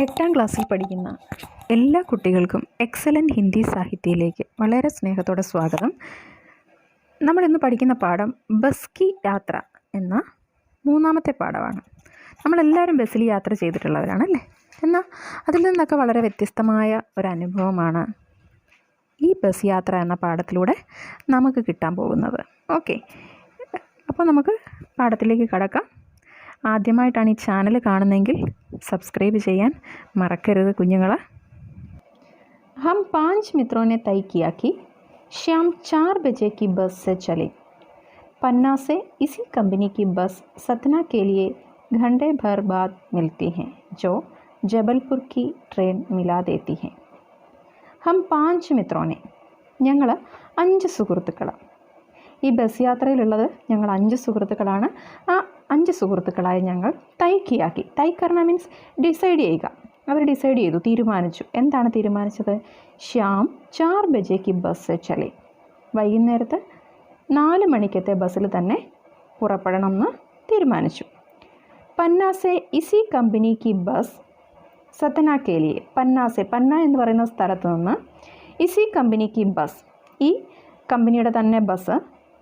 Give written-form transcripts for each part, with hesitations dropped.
എട്ടാം ക്ലാസ്സിൽ പഠിക്കുന്ന എല്ലാ കുട്ടികൾക്കും എക്സലൻ്റ് ഹിന്ദി സാഹിത്യയിലേക്ക് വളരെ സ്നേഹത്തോടെ സ്വാഗതം. നമ്മളിന്ന് പഠിക്കുന്ന പാഠം ബസ് കി യാത്ര എന്ന മൂന്നാമത്തെ പാഠമാണ്. നമ്മളെല്ലാവരും ബസ്സിൽ യാത്ര ചെയ്തിട്ടുള്ളവരാണല്ലേ. എന്നാൽ അതിൽ നിന്നൊക്കെ വളരെ വ്യത്യസ്തമായ ഒരനുഭവമാണ് ഈ ബസ് യാത്ര എന്ന പാഠത്തിലൂടെ നമുക്ക് കിട്ടാൻ പോകുന്നത്. ഓക്കെ, അപ്പോൾ നമുക്ക് പാഠത്തിലേക്ക് കടക്കാം. ആദ്യമായിട്ടാണ് ഈ ചാനൽ കാണുന്നതെങ്കിൽ സബ്സ്ക്രൈബ് ചെയ്യാൻ മറക്കരുത് കുഞ്ഞുങ്ങളെ. हम 5 मित्रों ने तय किया कि शाम 4 बजे की बस से चले. पन्ना से इसी कंपनी की बस सतना के लिए घंटे भर बाद मिलती हैं, जो जबलपुर की ट्रेन मिला देती हैं. हम 5 मित्रों ने, ഞങ്ങൾ 5 സുഹൃത്തുക്കൾ. ഈ ബസ് യാത്രയിലുള്ളത് ഞങ്ങൾ 5 സുഹൃത്തുക്കളാണ്. ആ 5 സുഹൃത്തുക്കളായി ഞങ്ങൾ തൈക്കിയാക്കി. തൈക്കർണ മീൻസ് ഡിസൈഡ് ചെയ്യുക. അവർ ഡിസൈഡ് ചെയ്തു, തീരുമാനിച്ചു. എന്താണ് തീരുമാനിച്ചത്? ശ്യാം 4 ബജേക്ക് ബസ് ചലേ. വൈകുന്നേരത്ത് 4 മണിക്കത്തെ ബസ്സിൽ തന്നെ പുറപ്പെടണമെന്ന് തീരുമാനിച്ചു. പന്നാസെ ഇസി കമ്പനിക്ക് ബസ് സത്തന കേലിയെ. പന്ന എന്ന് പറയുന്ന സ്ഥലത്ത് നിന്ന് ഇസി കമ്പനിക്ക് ബസ്, ഈ കമ്പനിയുടെ തന്നെ ബസ്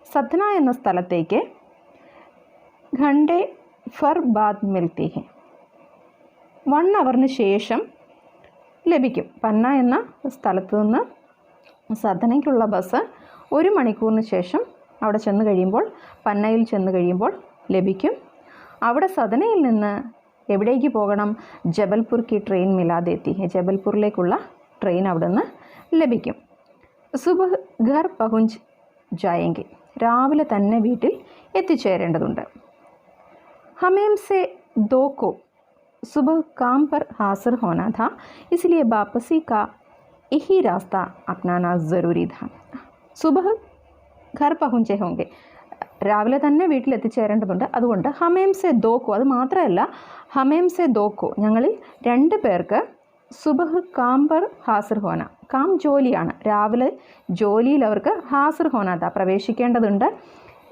സത്ന എന്ന സ്ഥലത്തേക്ക് ഘണ്ടെ ഫർ ബാദ് മിൽത്തി ഹെ, 1 അവറിന് ശേഷം ലഭിക്കും. പന്ന എന്ന സ്ഥലത്ത് നിന്ന് സത്നയ്ക്കുള്ള ബസ് 1 മണിക്കൂറിന് ശേഷം അവിടെ ചെന്ന് കഴിയുമ്പോൾ, പന്നയിൽ ചെന്ന് കഴിയുമ്പോൾ ലഭിക്കും. അവിടെ സത്നയിൽ നിന്ന് എവിടേക്ക് പോകണം? ജബൽപൂർ കി ട്രെയിൻ മിലാതെത്തി ഹെ, ജബൽപൂരിലേക്കുള്ള ട്രെയിൻ അവിടെ നിന്ന് ലഭിക്കും. സുബഹ് ഘർ പഹുഞ്ച് ജായെങ്കിൽ, രാവിലെ തന്നെ വീട്ടിൽ എത്തിച്ചേരേണ്ടതുണ്ട്. ഹമേം സെ ദോ കോ सुबह काम पर हाजिर होना था, इसलिए वापसी का यही रास्ता अपनाना ज़रूरी था. സുബഹ് ഘർ പഹുഞ്ചേ ഹോങ്കെ, രാവിലെ തന്നെ വീട്ടിൽ എത്തിച്ചേരേണ്ടതുണ്ട്. അതുകൊണ്ട് ഹമേം സെ ദോക്കോ, അത് മാത്രമല്ല ഹമേം സെ ദോക്കോ, ഞങ്ങളിൽ 2 പേർക്ക് സുബഹ് കാം പർ ഹാസിർ ഹോന, കാം ജോലിയാണ്, രാവിലെ ജോലിയിൽ അവർക്ക് ഹാസിർ ഹോന താ, പ്രവേശിക്കേണ്ടതുണ്ട്.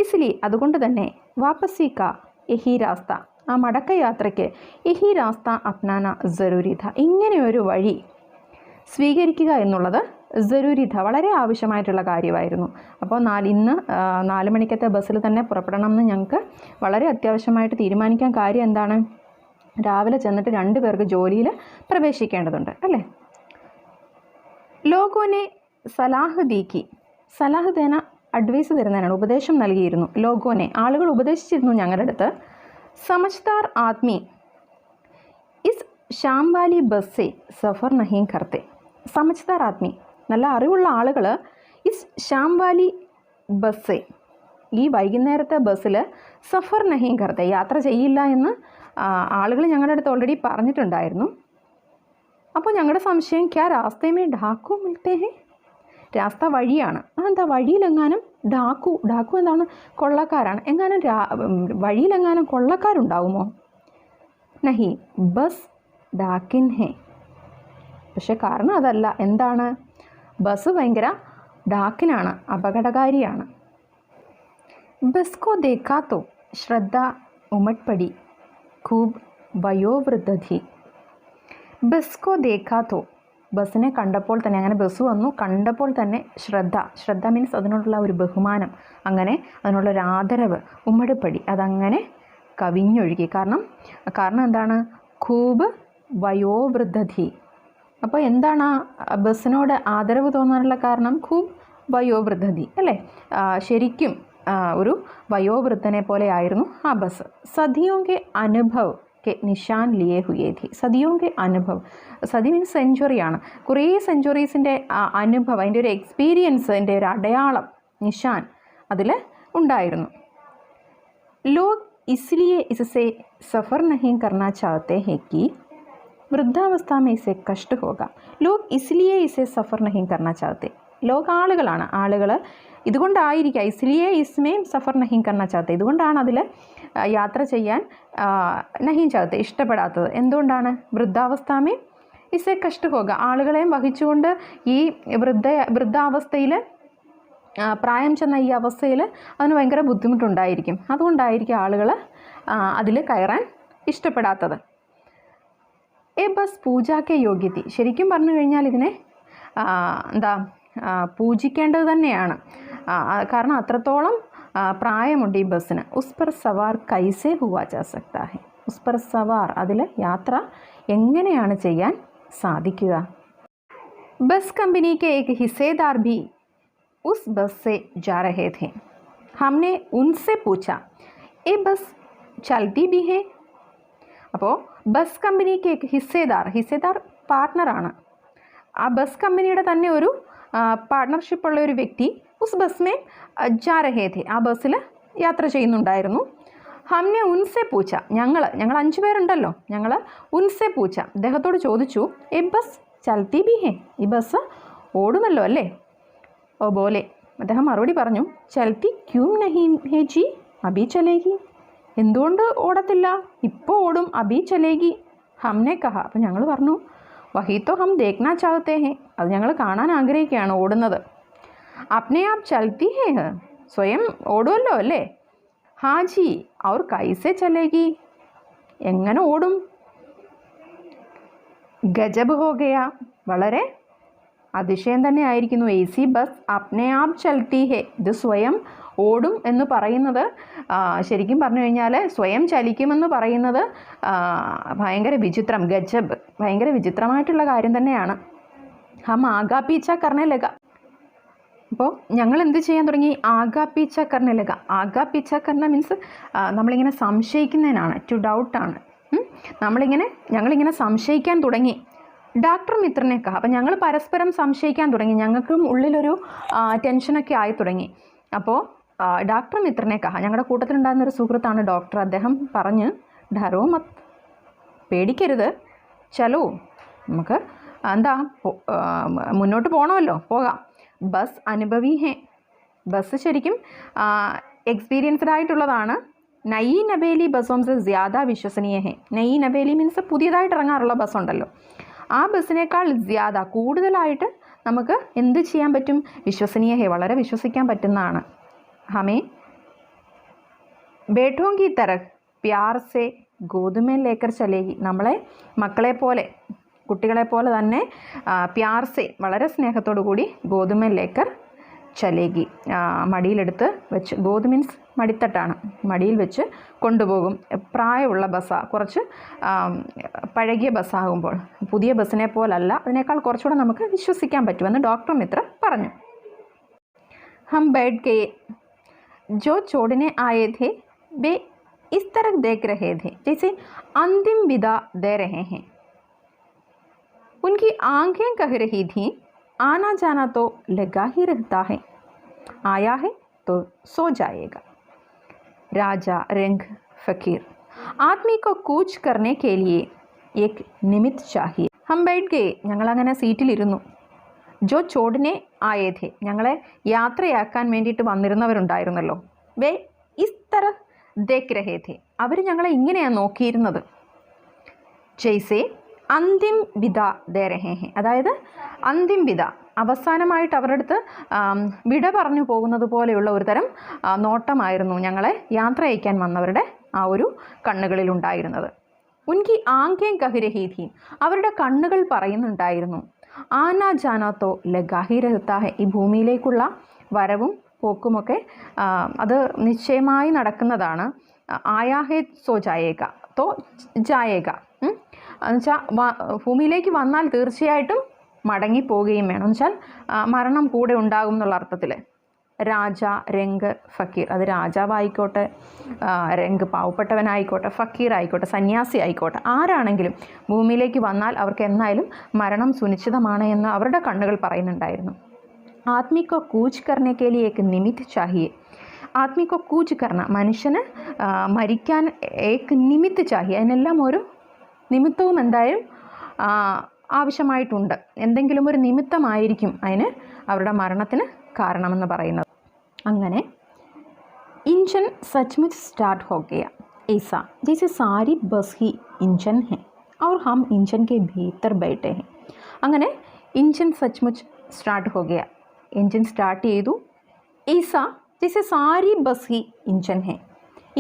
ഇസ്ലി, അതുകൊണ്ട് തന്നെ വാപ്പസി കാ യഹി രാസ്ത, ആ മടക്കയാത്രയ്ക്ക് യഹി രാസ്ത അപ്നാന ജറൂരി ഥ, ഇങ്ങനെയൊരു വഴി സ്വീകരിക്കുക എന്നുള്ളത് ജറൂരി ഥ, വളരെ ആവശ്യമായിട്ടുള്ള കാര്യമായിരുന്നു. അപ്പോൾ ഇന്ന് 4 മണിക്കത്തെ ബസ്സിൽ തന്നെ പുറപ്പെടണം എന്ന് ഞങ്ങൾക്ക് വളരെ അത്യാവശ്യമായിട്ട് തീരുമാനിക്കാൻ കാര്യം എന്താണ്? രാവിലെ ചെന്നിട്ട് 2 പേർക്ക് ജോലിയിൽ പ്രവേശിക്കേണ്ടതുണ്ട് അല്ലേ. ലോഗോനെ സലാഹ് ദീക്കി, സലാഹ് ദേന അഡ്വൈസ് തരുന്നതിനാണ്, ഉപദേശം നൽകിയിരുന്നു. ലോഗോനെ, ആളുകൾ ഉപദേശിച്ചിരുന്നു ഞങ്ങളുടെ അടുത്ത്. समझदार आदमी इस शाम वाली बस से सफ़र नहीं करते. समझदार आदमी, നല്ല അറിവുള്ള ആളുകൾ ഇസ് ഷാം വാലി ബസ്സേ, ഈ വൈകുന്നേരത്തെ ബസ്സിൽ സഫർ നഹീം കർത്തെ, യാത്ര ചെയ്യില്ല എന്ന് ആളുകൾ ഞങ്ങളുടെ അടുത്ത് ഓൾറെഡി പറഞ്ഞിട്ടുണ്ടായിരുന്നു. അപ്പോൾ ഞങ്ങളുടെ സംശയം, ക്യാ രാസ്തമേ ഡാക്കു മിൽത്തേ ഹേ, രാസ്ത വഴിയാണ്, അതെന്താ വഴിയിലെങ്ങാനും ഡാക്കു എന്താണ്? കൊള്ളക്കാരാണ്. എങ്ങാനും വഴിയിലെങ്ങാനും കൊള്ളക്കാരുണ്ടാവുമോ? നഹി ബസ് ഡാക്കിൻ ഹേ, പക്ഷെ കാരണം അതല്ല. എന്താണ്? ബസ് ഭയങ്കര ഡാക്കിനാണ്, അപകടകാരിയാണ്. ബസ് കോ ദേഖാ തോ ശ്രദ്ധ ഉമട് പടി ഖൂബ് വയോവൃദ്ധ ഥി. ബസ് കോ ദേഖാ തോ, ബസ്സിനെ കണ്ടപ്പോൾ തന്നെ, അങ്ങനെ ബസ് വന്നു കണ്ടപ്പോൾ തന്നെ ശ്രദ്ധ മീൻസ് അതിനോടുള്ള ഒരു ബഹുമാനം, അങ്ങനെ അതിനുള്ളൊരു ആദരവ്, ഉമ്മടിപ്പടി, അതങ്ങനെ കവിഞ്ഞൊഴുകി. കാരണം എന്താണ്? ഖൂബ് വയോവൃദ്ധി. അപ്പോൾ എന്താണ് ആ ബസ്സിനോട് ആദരവ് തോന്നാനുള്ള കാരണം? ഖൂബ് വയോവൃദ്ധി അല്ലേ. ശരിക്കും ഒരു വയോവൃദ്ധനെ പോലെ ആയിരുന്നു ആ ബസ്. സദിയോങ്കെ അനുഭവ് के निशान लिए हुए थे. സദിയോं के അനുഭവ്, സദി മീൻസ് സെഞ്ച്വറിയാണ്. കുറേ സെഞ്ച്വറീസിൻ്റെ അനുഭവം, അതിൻ്റെ ഒരു എക്സ്പീരിയൻസിൻ്റെ ഒരു അടയാളം, നിഷാൻ അതിൽ ഉണ്ടായിരുന്നു. ലോഗ് ഇസ്ലിയെ ഇസെ സഫർ നഹീം കർണ ചാഹത്തെ ഹെ കി വൃദ്ധാവസ്ഥ മേ ഇസെ കഷ്ട ഹോഗ. ലോഗ് ഇസ്ലിയെ ഇസെ സഫർ നഹീം കർണ ചാഹത്തെ, ലോക ആളുകളാണ്, ആളുകൾ ഇതുകൊണ്ടായിരിക്കാം ഇസ്ലിയെ ഇസ്മേം സഫർ നഹീം കർണ ചാഹത്തെ, ഇതുകൊണ്ടാണ് അതിൽ യാത്ര ചെയ്യാൻ നഹീം ചാഹത്തെ, ഇഷ്ടപ്പെടാത്തത്. എന്തുകൊണ്ടാണ്? വൃദ്ധാവസ്ഥമേ ഇസെ കഷ്ട ഹോഗ, ആളുകളെയും വഹിച്ചുകൊണ്ട് ഈ വൃദ്ധാവസ്ഥയിൽ, പ്രായം ചെന്ന ഈ അവസ്ഥയിൽ അതിന് ഭയങ്കര ബുദ്ധിമുട്ടുണ്ടായിരിക്കും. അതുകൊണ്ടായിരിക്കും ആളുകൾ അതിൽ കയറാൻ ഇഷ്ടപ്പെടാത്തത്. ए बस पूजा के योग्य थी. ശരിക്കും പറഞ്ഞു കഴിഞ്ഞാൽ ഇതിനെ എന്താ പൂജിക്കേണ്ടത് തന്നെയാണ്. കാരണം അത്രത്തോളം പ്രായമുണ്ട് ഈ ബസ്സിന്. ഉസ് പർ സവാർ കൈസെ ഹുവാ ജാ സക്താ ഹെ. ഉസ് പർ സവാർ, അതിൽ യാത്ര എങ്ങനെയാണ് ചെയ്യാൻ സാധിക്കുക? ബസ് കമ്പനി के एक हिस्सेदार भी उस बस से जा रहे थे. हमने उनसे पूछा ये बस चलती भी है. അപ്പോൾ ബസ് കമ്പനിക്ക് एक ഹിസ്സേദാർ പാർട്ട്ണറാണ്. ആ ബസ് കമ്പനിയുടെ തന്നെ ഒരു പാർട്ട്ണർഷിപ്പുള്ള ഒരു വ്യക്തി ഉസ് ബസ് മേ ജാ രഹേ ഥേ, ആ ബസ്സിൽ യാത്ര ചെയ്യുന്നുണ്ടായിരുന്നു. ഹംനെ ഉൻസെ പൂച്ച, ഞങ്ങൾ 5 പേരുണ്ടല്ലോ, ഞങ്ങൾ ഉൻസെ പൂച്ച, അദ്ദേഹത്തോട് ചോദിച്ചു എ ബസ് ചൽത്തി ബി ഹേ, ഈ ബസ് ഓടുമല്ലോ അല്ലേ? ഓ ബോലെ, അദ്ദേഹം മറുപടി പറഞ്ഞു ചൽത്തി ക്യൂ നഹി ഹേ ജി അബി ചലേഗി, എന്തുകൊണ്ട് ഓടത്തില്ല, ഇപ്പോൾ ഓടും, അബി ചലേഗി. ഹംനെ കഹ, അപ്പം ഞങ്ങൾ പറഞ്ഞു വഹി തോ ഹം ദേഖ്നാ ചാഹത്തെ ഹേ, അത് ഞങ്ങൾ കാണാൻ ആഗ്രഹിക്കുകയാണ് ഓടുന്നത്. അപ്നെ ആപ് ചൽത്തി ഹേ, സ്വയം ഓടുമല്ലോ അല്ലേ? ഹാ ജി ഔർ കൈസെ ചലേഗി, എങ്ങനെ ഓടും? ഗജബ് ഹോ ഗയ, വളരെ അതിശയം തന്നെ ആയിരിക്കുന്നു. എ സി ബസ് അപ്നെ ആപ് ചൽത്തി ഹേ, ഇത് സ്വയം ഓടും എന്ന് പറയുന്നത് ശരിക്കും പറഞ്ഞു കഴിഞ്ഞാൽ സ്വയം ചലിക്കുമെന്ന് പറയുന്നത് ഭയങ്കര വിചിത്രം, ഗജബ്, ഭയങ്കര വിചിത്രമായിട്ടുള്ള കാര്യം തന്നെയാണ്. ഹം ആഗാ പീച്ച കർണേ ലഗ, അപ്പോൾ ഞങ്ങൾ എന്ത് ചെയ്യാൻ തുടങ്ങി? ആഗാ പീച്ച കർണേ ലഗ. ആഗാ പീച്ച കർണ മീൻസ് നമ്മളിങ്ങനെ സംശയിക്കുന്നതിനാണ്, ടു ഡൗട്ടാണ്. ഞങ്ങളിങ്ങനെ സംശയിക്കാൻ തുടങ്ങി. ഡോക്ടർ മിത്രനെ കഹ, അപ്പം ഞങ്ങൾ പരസ്പരം സംശയിക്കാൻ തുടങ്ങി, ഞങ്ങൾക്കും ഉള്ളിലൊരു ടെൻഷനൊക്കെ ആയി തുടങ്ങി. അപ്പോൾ ഡോക്ടർ മിത്രനെ കഹ, ഞങ്ങളുടെ കൂട്ടത്തിലുണ്ടായിരുന്നൊരു സുഹൃത്താണ് ഡോക്ടർ, അദ്ദേഹം പറഞ്ഞ് ഡരോ മത്, പേടിക്കരുത്, ചലോ നമുക്ക് എന്താ മുന്നോട്ട് പോകണമല്ലോ, പോകാം. ബസ് അനുഭവി ഹേ, ബസ് ശരിക്കും എക്സ്പീരിയൻസ്ഡ് ആയിട്ടുള്ളതാണ്. നയി നബേലി ബസ്സോംസ് ജ്യാദ വിശ്വസനീയ ഹേ. നയി നബേലി മീൻസ് പുതിയതായിട്ട് ഇറങ്ങാറുള്ള ബസ്സുണ്ടല്ലോ, ആ ബസ്സിനേക്കാൾ ജ്യാദ കൂടുതലായിട്ട് നമുക്ക് എന്ത് ചെയ്യാൻ പറ്റും? വിശ്വസനീയ ഹേ, വളരെ വിശ്വസിക്കാൻ പറ്റുന്നതാണ്. ഹമേ ബേഠോങ്കി തരഹ് പ്യാർ സെ ഗോതുമേൽ ലേക്കർ ചലേഗി, നമ്മളെ മക്കളെ പോലെ, കുട്ടികളെ പോലെ തന്നെ പ്യാർ സെ, വളരെ സ്നേഹത്തോടു കൂടി ഗോതുമേൽ ലേക്കർ ചലേഗി, മടിയിലെടുത്ത് വെച്ച്, ഗോതു മീൻസ് മടിത്തട്ടാണ്, മടിയിൽ വെച്ച് കൊണ്ടുപോകും. പ്രായമുള്ള ബസ്സാണ്, കുറച്ച് പഴകിയ ബസ്സാകുമ്പോൾ, പുതിയ ബസ്സിനെ പോലല്ല, അതിനേക്കാൾ കുറച്ചുകൂടെ നമുക്ക് വിശ്വസിക്കാൻ പറ്റുമെന്ന് ഡോക്ടർ മിത്ര പറഞ്ഞു. ഹം बैठ गए, जो छोड़ने आए थे वे इस तरह देख रहे थे जैसे अंतिम विदा दे रहे हैं. उनकी आंखें कह रही थीं आना जाना तो लगा ही रहता है, आया है तो सो जाएगा. राजा रंग फकीर, आदमी को कूच करने के लिए एक निमित्त चाहिए. हम बैठ गए, ഞങ്ങൾ അങ്ങനെ സീറ്റിലിരുന്നു. ജോ ചോടിനെ ആയേ ഥേ, ഞങ്ങളെ യാത്രയാക്കാൻ വേണ്ടിയിട്ട് വന്നിരുന്നവരുണ്ടായിരുന്നല്ലോ. വേ ഇസ് തര ദേഖ് രഹേ ഥേ, അവർ ഞങ്ങളെ ഇങ്ങനെയാണ് നോക്കിയിരുന്നത്. ജയ്സേ അന്തിം വിദ ദേ രഹേ ഹേ, അതായത് അന്തിം വിദ, അവസാനമായിട്ട് അവരുടെ അടുത്ത് വിട പറഞ്ഞു പോകുന്നത് പോലെയുള്ള ഒരു തരം നോട്ടമായിരുന്നു ഞങ്ങളെ യാത്ര അയക്കാൻ വന്നവരുടെ ആ ഒരു കണ്ണുകളിലുണ്ടായിരുന്നത്. ഉൻകി ആംഖേം കഹി ഥീ, അവരുടെ കണ്ണുകൾ പറയുന്നുണ്ടായിരുന്നു ആനാ ജാനാത്തോ ലഗാഹി രഹത്താ ഹെ, ഈ ഭൂമിയിലേക്കുള്ള വരവും പോക്കുമൊക്കെ അത് നിശ്ചയമായി നടക്കുന്നതാണ്. ആയാ ഹേ സോ ജായേഗ, തോ ജായേഗ എന്നുവെച്ചാൽ ഭൂമിയിലേക്ക് വന്നാൽ തീർച്ചയായിട്ടും മടങ്ങിപ്പോവുകയും വേണം, എന്നുവെച്ചാൽ മരണം കൂടെ ഉണ്ടാകും എന്നുള്ള അർത്ഥത്തിൽ. രാജ രംഗ് ഫക്കീർ, അത് രാജാവായിക്കോട്ടെ, രംഗ് പാവപ്പെട്ടവനായിക്കോട്ടെ, ഫക്കീർ ആയിക്കോട്ടെ, സന്യാസി ആയിക്കോട്ടെ, ആരാണെങ്കിലും ഭൂമിയിലേക്ക് വന്നാൽ അവർക്ക് എന്നായാലും മരണം സുനിശ്ചിതമാണ് എന്ന് അവരുടെ കണ്ണുകൾ പറയുന്നുണ്ടായിരുന്നു. ആത്മിക്കോ കൂച്ച് കർണേ കെ ലിയേ ഏക് നിമിത്ത് ചാഹിയേ, ആത്മിക്കോ കൂച്ച് കർണ, മനുഷ്യന് മരിക്കാൻ ഏക് നിമിത്ത് ചാഹിയേ, അതിനെല്ലാം ഒരു നിമിത്തവും എന്തായാലും ആവശ്യമായിട്ടുണ്ട്, എന്തെങ്കിലും ഒരു നിമിത്തമായിരിക്കും അതിന് അവരുടെ മരണത്തിന് കാരണമെന്ന് പറയുന്നത്. അങ്ങനെ इंजन सचमुच स्टार्ट हो गया, ऐसा जैसे सारी बस ही इंजन है और हम इंजन के भीतर बैठे हैं. അങ്ങനെ इंजन सचमुच स्टार्ट हो गया, എൻജിൻ സ്റ്റാർട്ട് ചെയ്തു. ऐसा जैसे सारी बस ही इंजन है,